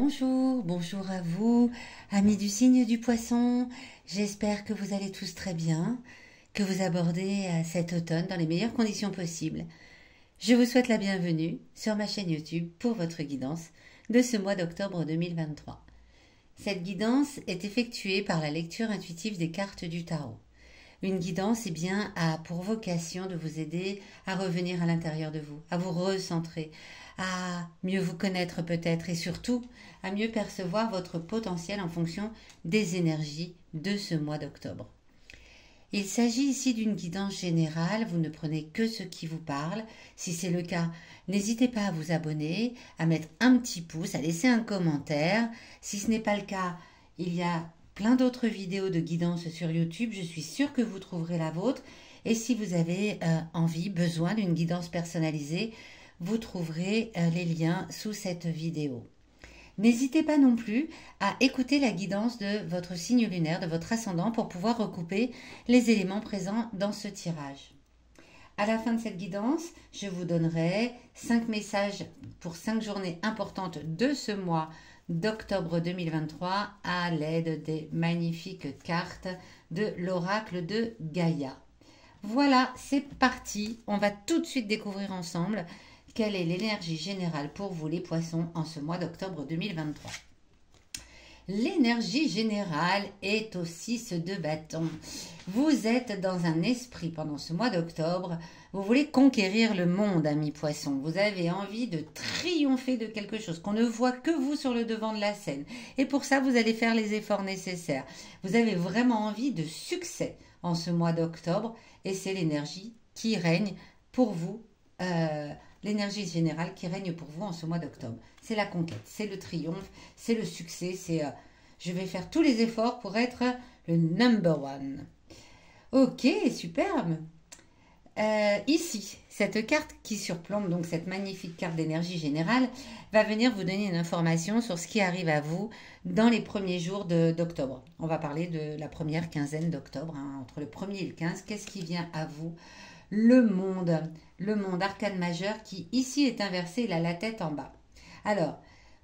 bonjour à vous, amis du signe du poisson. J'espère que vous allez tous très bien, que vous abordez cet automne dans les meilleures conditions possibles. Je vous souhaite la bienvenue sur ma chaîne YouTube pour votre guidance de ce mois d'octobre 2023. Cette guidance est effectuée par la lecture intuitive des cartes du tarot. Une guidance a pour vocation de vous aider à revenir à l'intérieur de vous, à vous recentrer, à mieux vous connaître peut-être et surtout à mieux percevoir votre potentiel en fonction des énergies de ce mois d'octobre. Il s'agit ici d'une guidance générale, vous ne prenez que ce qui vous parle. Si c'est le cas, n'hésitez pas à vous abonner, à mettre un petit pouce, à laisser un commentaire. Si ce n'est pas le cas, il y a plein d'autres vidéos de guidance sur YouTube, je suis sûre que vous trouverez la vôtre. Et si vous avez besoin d'une guidance personnalisée, vous trouverez les liens sous cette vidéo. N'hésitez pas non plus à écouter la guidance de votre signe lunaire, de votre ascendant, pour pouvoir recouper les éléments présents dans ce tirage. À la fin de cette guidance, je vous donnerai 5 messages pour 5 journées importantes de ce mois d'octobre 2023 à l'aide des magnifiques cartes de l'oracle de Gaïa. Voilà, c'est parti. On va tout de suite découvrir ensemble quelle est l'énergie générale pour vous les poissons en ce mois d'octobre 2023. L'énergie générale est au 6 de bâton. Vous êtes dans un esprit pendant ce mois d'octobre. Vous voulez conquérir le monde, amis poissons. Vous avez envie de triompher de quelque chose, qu'on ne voit que vous sur le devant de la scène. Et pour ça, vous allez faire les efforts nécessaires. Vous avez vraiment envie de succès en ce mois d'octobre. Et c'est l'énergie qui règne pour vous, l'énergie générale qui règne pour vous en ce mois d'octobre. C'est la conquête, c'est le triomphe, c'est le succès, c'est je vais faire tous les efforts pour être le number one. Ok, superbe. Ici, cette carte qui surplombe, donc cette magnifique carte d'énergie générale, va venir vous donner une information sur ce qui arrive à vous dans les premiers jours d'octobre. On va parler de la première quinzaine d'octobre, entre le 1er et le 15. Qu'est-ce qui vient à vous? Le monde arcane majeur qui ici est inversé, il a la tête en bas. Alors,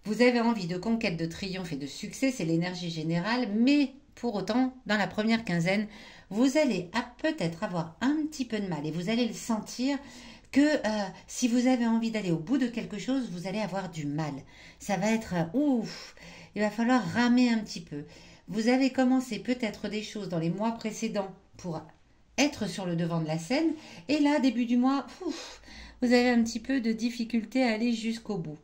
vous avez envie de conquête, de triomphe et de succès, c'est l'énergie générale, mais pour autant, dans la première quinzaine, vous allez peut-être avoir un petit peu de mal et vous allez le sentir que si vous avez envie d'aller au bout de quelque chose, vous allez avoir du mal. Ça va être ouf, il va falloir ramer un petit peu. Vous avez commencé peut-être des choses dans les mois précédents pour être sur le devant de la scène et là, début du mois, vous avez un petit peu de difficulté à aller jusqu'au bout.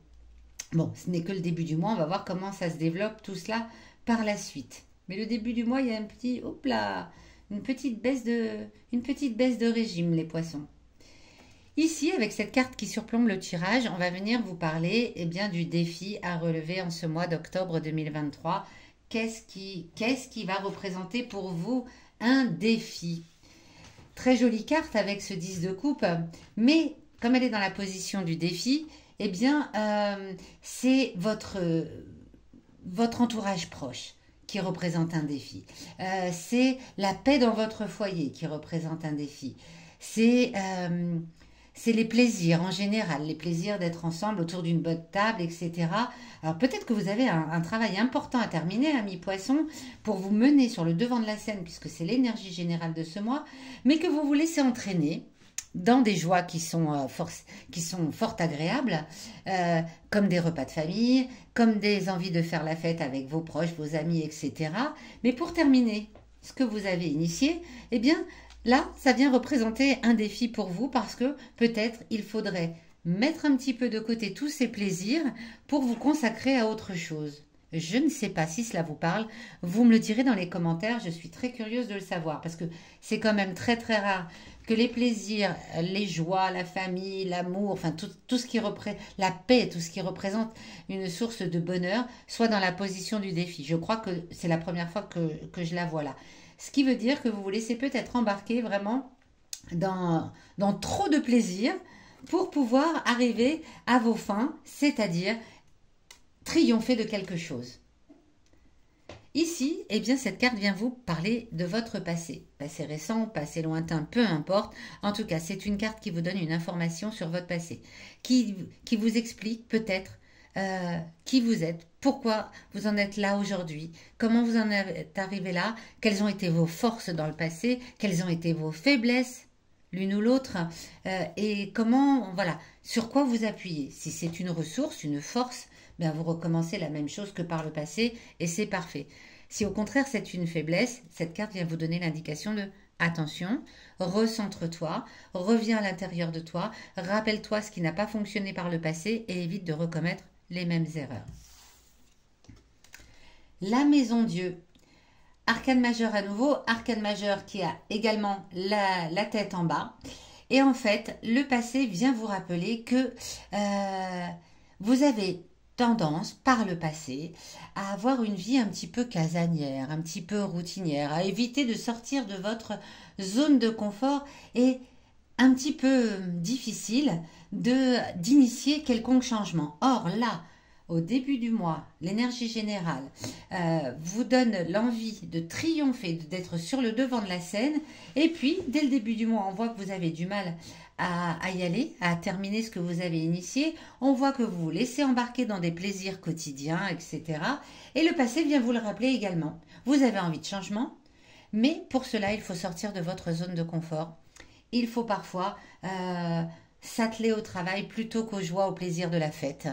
Bon, ce n'est que le début du mois, on va voir comment ça se développe tout cela par la suite. Mais le début du mois, il y a un petit, une petite baisse de régime, les poissons. Ici, avec cette carte qui surplombe le tirage, on va venir vous parler du défi à relever en ce mois d'octobre 2023. Qu'est-ce qui va représenter pour vous un défi? Très jolie carte avec ce 10 de coupe, mais comme elle est dans la position du défi, c'est votre entourage proche qui représente un défi. C'est la paix dans votre foyer qui représente un défi. C'est les plaisirs en général, les plaisirs d'être ensemble autour d'une bonne table, etc. Alors peut-être que vous avez un travail important à terminer, amis poissons, pour vous mener sur le devant de la scène, puisque c'est l'énergie générale de ce mois, mais que vous vous laissez entraîner dans des joies qui sont fort agréables, comme des repas de famille, comme des envies de faire la fête avec vos proches, vos amis, etc. Mais pour terminer ce que vous avez initié, là, ça vient représenter un défi pour vous parce que peut-être il faudrait mettre un petit peu de côté tous ces plaisirs pour vous consacrer à autre chose. Je ne sais pas si cela vous parle, vous me le direz dans les commentaires, je suis très curieuse de le savoir parce que c'est quand même très très rare que les plaisirs, les joies, la famille, l'amour, enfin tout ce qui représente la paix, tout ce qui représente une source de bonheur, soit dans la position du défi. Je crois que c'est la première fois que je la vois là. Ce qui veut dire que vous vous laissez peut-être embarquer vraiment dans trop de plaisir pour pouvoir arriver à vos fins, c'est-à-dire triompher de quelque chose. Ici, cette carte vient vous parler de votre passé. Passé récent, passé lointain, peu importe. En tout cas, c'est une carte qui vous donne une information sur votre passé, qui vous explique peut-être qui vous êtes, pourquoi vous en êtes là aujourd'hui, comment vous en êtes arrivé là, quelles ont été vos forces dans le passé, quelles ont été vos faiblesses, l'une ou l'autre, et comment, voilà, sur quoi vous appuyez. Si c'est une ressource, une force, ben vous recommencez la même chose que par le passé et c'est parfait. Si au contraire c'est une faiblesse, cette carte vient vous donner l'indication de attention, recentre-toi, reviens à l'intérieur de toi, rappelle-toi ce qui n'a pas fonctionné par le passé et évite de recommettre les mêmes erreurs. La maison Dieu. Arcane majeur à nouveau, arcane majeur qui a également la tête en bas. Et en fait, le passé vient vous rappeler que vous avez tendance, par le passé, à avoir une vie un petit peu casanière, un petit peu routinière, à éviter de sortir de votre zone de confort et un petit peu difficile d'initier quelconque changement. Or là, au début du mois, l'énergie générale vous donne l'envie de triompher, d'être sur le devant de la scène. Et puis, dès le début du mois, on voit que vous avez du mal à y aller, à terminer ce que vous avez initié. On voit que vous vous laissez embarquer dans des plaisirs quotidiens, etc. Et le passé vient vous le rappeler également. Vous avez envie de changement, mais pour cela, il faut sortir de votre zone de confort. Il faut parfois s'atteler au travail plutôt qu'aux joies, au plaisir de la fête.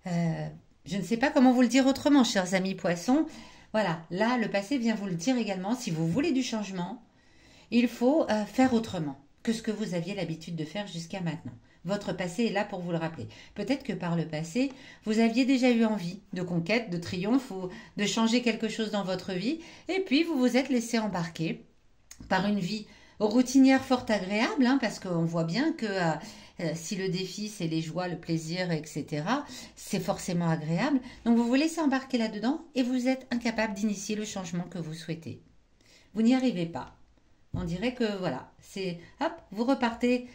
Je ne sais pas comment vous le dire autrement, chers amis poissons. Voilà, là, le passé vient vous le dire également. Si vous voulez du changement, il faut faire autrement que ce que vous aviez l'habitude de faire jusqu'à maintenant. Votre passé est là pour vous le rappeler. Peut-être que par le passé, vous aviez déjà eu envie de conquête, de triomphe ou de changer quelque chose dans votre vie. Et puis, vous vous êtes laissé embarquer par une vie routinière fort agréable, hein, parce qu'on voit bien que si le défi, c'est les joies, le plaisir, etc., c'est forcément agréable. Donc, vous vous laissez embarquer là-dedans et vous êtes incapable d'initier le changement que vous souhaitez. Vous n'y arrivez pas. On dirait que, voilà, c'est, hop, vous repartez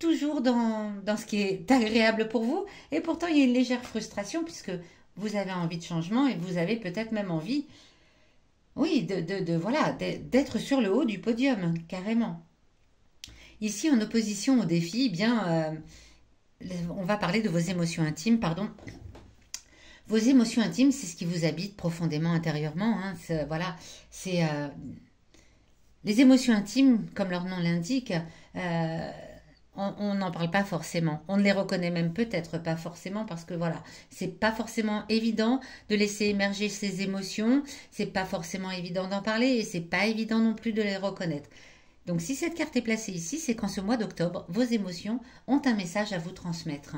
toujours dans ce qui est agréable pour vous. Et pourtant, il y a une légère frustration puisque vous avez envie de changement et vous avez peut-être même envie, oui, voilà, d'être sur le haut du podium, carrément. Ici, en opposition au défi, eh bien, on va parler de vos émotions intimes, pardon. Vos émotions intimes, c'est ce qui vous habite profondément intérieurement. Hein, voilà, c'est les émotions intimes, comme leur nom l'indique. On n'en parle pas forcément. On ne les reconnaît même peut-être pas forcément parce que voilà, c'est pas forcément évident de laisser émerger ses émotions. C'est pas forcément évident d'en parler et c'est pas évident non plus de les reconnaître. Donc si cette carte est placée ici, c'est qu'en ce mois d'octobre, vos émotions ont un message à vous transmettre.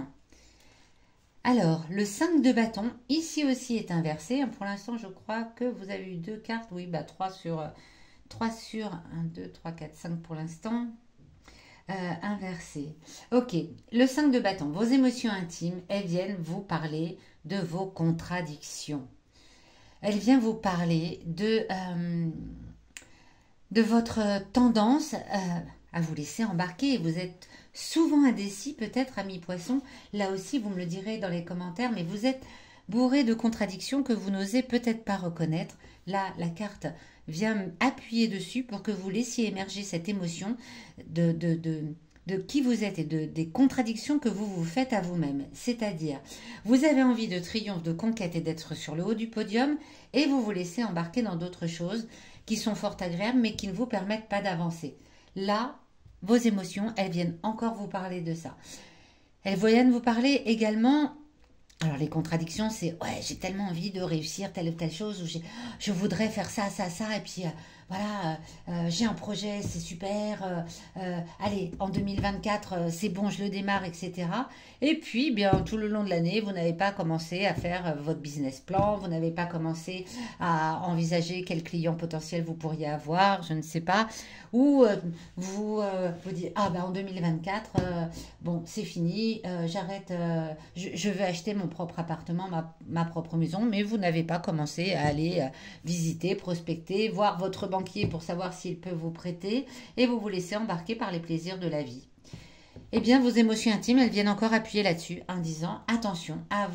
Alors, le 5 de bâton, ici aussi est inversé. Pour l'instant, je crois que vous avez eu deux cartes. Oui, bah 3 sur 1, 2, 3, 4, 5 pour l'instant. Inversé. Ok, le 5 de bâton, vos émotions intimes, elles viennent vous parler de vos contradictions. Elles viennent vous parler de votre tendance à vous laisser embarquer. Vous êtes souvent indécis, peut-être, amis poissons. Là aussi, vous me le direz dans les commentaires, mais vous êtes bourré de contradictions que vous n'osez peut-être pas reconnaître. Là, la carte vient appuyer dessus pour que vous laissiez émerger cette émotion de qui vous êtes et des contradictions que vous vous faites à vous-même. C'est-à-dire, vous avez envie de triomphe, de conquête et d'être sur le haut du podium et vous vous laissez embarquer dans d'autres choses qui sont fort agréables mais qui ne vous permettent pas d'avancer. Là, vos émotions, elles viennent encore vous parler de ça. Elles viennent vous parler également. Alors les contradictions, c'est ouais, j'ai tellement envie de réussir telle ou telle chose, ou je voudrais faire ça, ça, ça, et puis voilà, j'ai un projet, c'est super, allez, en 2024, c'est bon, je le démarre, etc. Et puis, bien, tout le long de l'année, vous n'avez pas commencé à faire votre business plan, vous n'avez pas commencé à envisager quel client potentiel vous pourriez avoir, je ne sais pas, ou vous dites, ah ben en 2024, bon, c'est fini, j'arrête, je veux acheter mon propre appartement, ma propre maison, mais vous n'avez pas commencé à aller visiter, prospecter, voir votre banquier pour savoir s'il peut vous prêter, et vous vous laissez embarquer par les plaisirs de la vie. Eh bien, vos émotions intimes, elles viennent encore appuyer là-dessus en disant attention à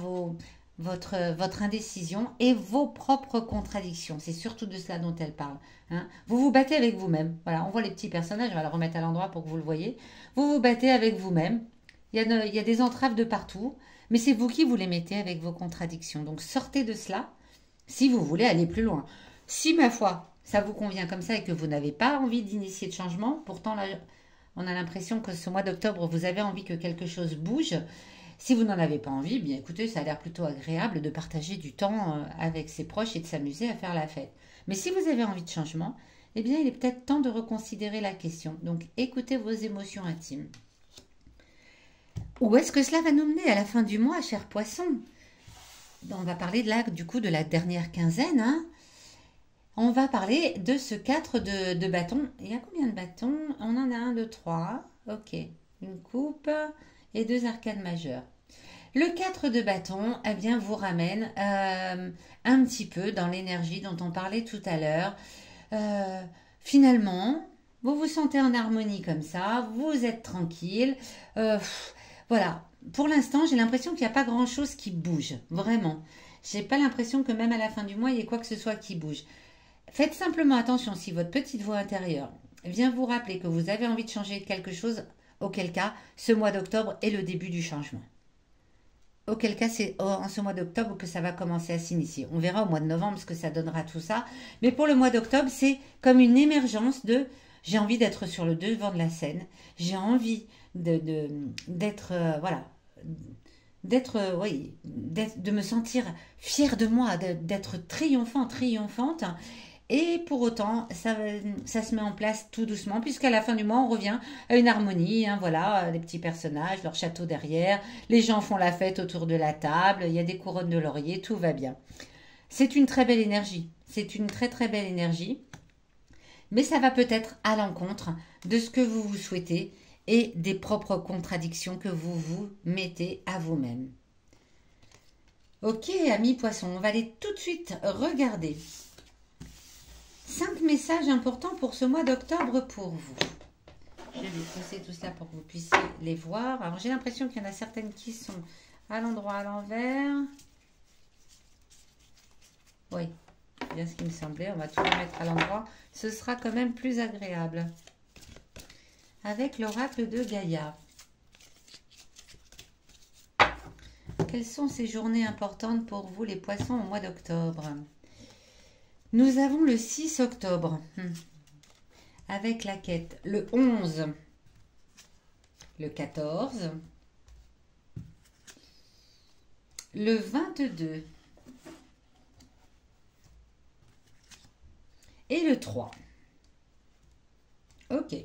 votre indécision et vos propres contradictions. C'est surtout de cela dont elle parle. Hein. Vous vous battez avec vous-même. Voilà, on voit les petits personnages, on va le remettre à l'endroit pour que vous le voyez. Vous vous battez avec vous-même. Il y a des entraves de partout. Mais c'est vous qui vous les mettez avec vos contradictions. Donc sortez de cela si vous voulez aller plus loin. Si, ma foi, ça vous convient comme ça et que vous n'avez pas envie d'initier de changement, pourtant là, on a l'impression que ce mois d'octobre, vous avez envie que quelque chose bouge. Si vous n'en avez pas envie, bien écoutez, ça a l'air plutôt agréable de partager du temps avec ses proches et de s'amuser à faire la fête. Mais si vous avez envie de changement, eh bien, il est peut-être temps de reconsidérer la question. Donc, écoutez vos émotions intimes. Où est-ce que cela va nous mener à la fin du mois, cher poisson? On va parler de là, du coup, de la dernière quinzaine. Hein. On va parler de ce 4 de bâtons. Il y a combien de bâtons? On en a 1, 2, 3. Ok. Une coupe et 2 arcanes majeures. Le 4 de bâton, eh bien, vous ramène un petit peu dans l'énergie dont on parlait tout à l'heure. Finalement, vous vous sentez en harmonie comme ça, vous êtes tranquille. Voilà. Pour l'instant, j'ai l'impression qu'il n'y a pas grand-chose qui bouge. Vraiment. J'ai pas l'impression que même à la fin du mois, il y ait quoi que ce soit qui bouge. Faites simplement attention si votre petite voix intérieure vient vous rappeler que vous avez envie de changer quelque chose, auquel cas, ce mois d'octobre est le début du changement. Auquel cas, c'est en ce mois d'octobre que ça va commencer à s'initier. On verra au mois de novembre ce que ça donnera tout ça. Mais pour le mois d'octobre, c'est comme une émergence de j'ai envie d'être sur le devant de la scène. J'ai envie d'être, voilà, de me sentir fière de moi, d'être triomphante. Et pour autant, ça se met en place tout doucement, puisqu'à la fin du mois, on revient à une harmonie. Hein, voilà, les petits personnages, leur château derrière, les gens font la fête autour de la table, il y a des couronnes de laurier, tout va bien. C'est une très belle énergie, c'est une très très belle énergie, mais ça va peut-être à l'encontre de ce que vous vous souhaitez et des propres contradictions que vous vous mettez à vous-même. Ok, amis poissons, on va aller tout de suite regarder 5 messages importants pour ce mois d'octobre pour vous. Je vais pousser tout cela pour que vous puissiez les voir. Alors j'ai l'impression qu'il y en a certaines qui sont à l'endroit à l'envers. Oui, c'est bien ce qui me semblait. On va tout remettre à l'endroit. Ce sera quand même plus agréable. Avec l'oracle de Gaïa. Quelles sont ces journées importantes pour vous les poissons au mois d'octobre? Nous avons le 6 octobre, avec la quête, le 11, le 14, le 22 et le 3. Ok.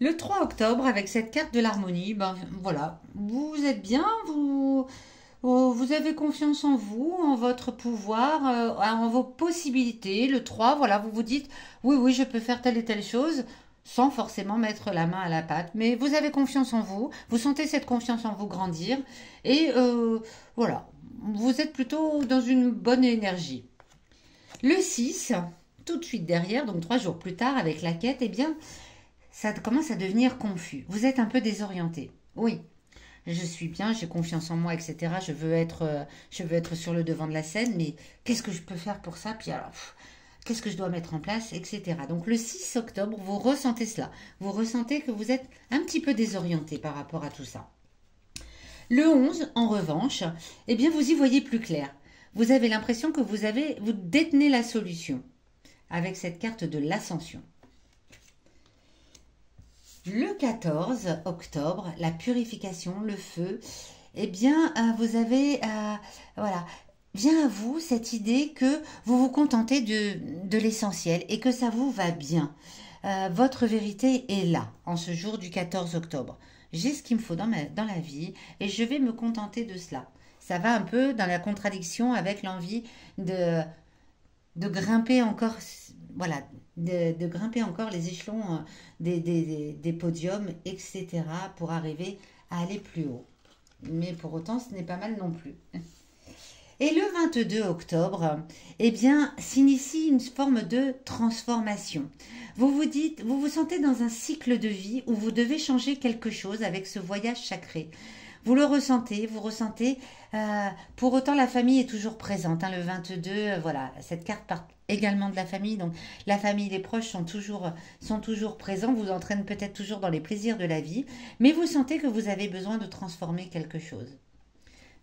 Le 3 octobre, avec cette carte de l'harmonie, ben voilà, vous êtes bien, vous avez confiance en vous, en votre pouvoir, en vos possibilités. Le 3, voilà, vous vous dites, oui, je peux faire telle et telle chose, sans forcément mettre la main à la pâte. Mais vous avez confiance en vous, vous sentez cette confiance en vous grandir, et voilà, vous êtes plutôt dans une bonne énergie. Le 6, tout de suite derrière, donc 3 jours plus tard, avec la quête, eh bien, ça commence à devenir confus. Vous êtes un peu désorienté. Oui, je suis bien, j'ai confiance en moi, etc. Je veux être sur le devant de la scène, mais qu'est-ce que je peux faire pour ça? Puis alors, qu'est-ce que je dois mettre en place, etc. Donc le 6 octobre, vous ressentez cela. Vous ressentez que vous êtes un petit peu désorienté par rapport à tout ça. Le 11, en revanche, eh bien, vous y voyez plus clair. Vous avez l'impression que vous détenez la solution avec cette carte de l'ascension. Le 14 octobre, la purification, le feu, eh bien, vous avez, voilà, vient à vous cette idée que vous vous contentez de l'essentiel et que ça vous va bien. Votre vérité est là, en ce jour du 14 octobre. J'ai ce qu'il me faut dans la vie et je vais me contenter de cela. Ça va un peu dans la contradiction avec l'envie de grimper encore, voilà, de grimper encore les échelons des podiums, etc. pour arriver à aller plus haut. Mais pour autant, ce n'est pas mal non plus. Et le 22 octobre, eh bien, s'initie une forme de transformation. Vous vous sentez dans un cycle de vie où vous devez changer quelque chose avec ce voyage sacré. Vous le ressentez, pour autant la famille est toujours présente. Hein, le 22, voilà, cette carte part également de la famille. Donc la famille, les proches sont toujours présents, vous entraînent peut-être toujours dans les plaisirs de la vie, mais vous sentez que vous avez besoin de transformer quelque chose.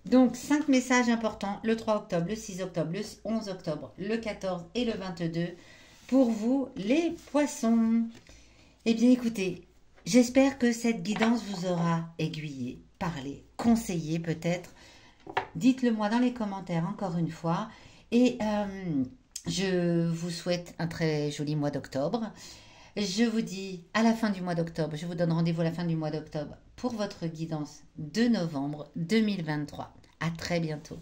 Donc, 5 messages importants le 3 octobre, le 6 octobre, le 11 octobre, le 14 et le 22 pour vous, les poissons. Eh bien, écoutez, j'espère que cette guidance vous aura aiguillé, parlé, conseillé peut-être. Dites-le moi dans les commentaires encore une fois. Et je vous souhaite un très joli mois d'octobre. Je vous dis à la fin du mois d'octobre, je vous donne rendez-vous à la fin du mois d'octobre pour votre guidance de novembre 2023. À très bientôt.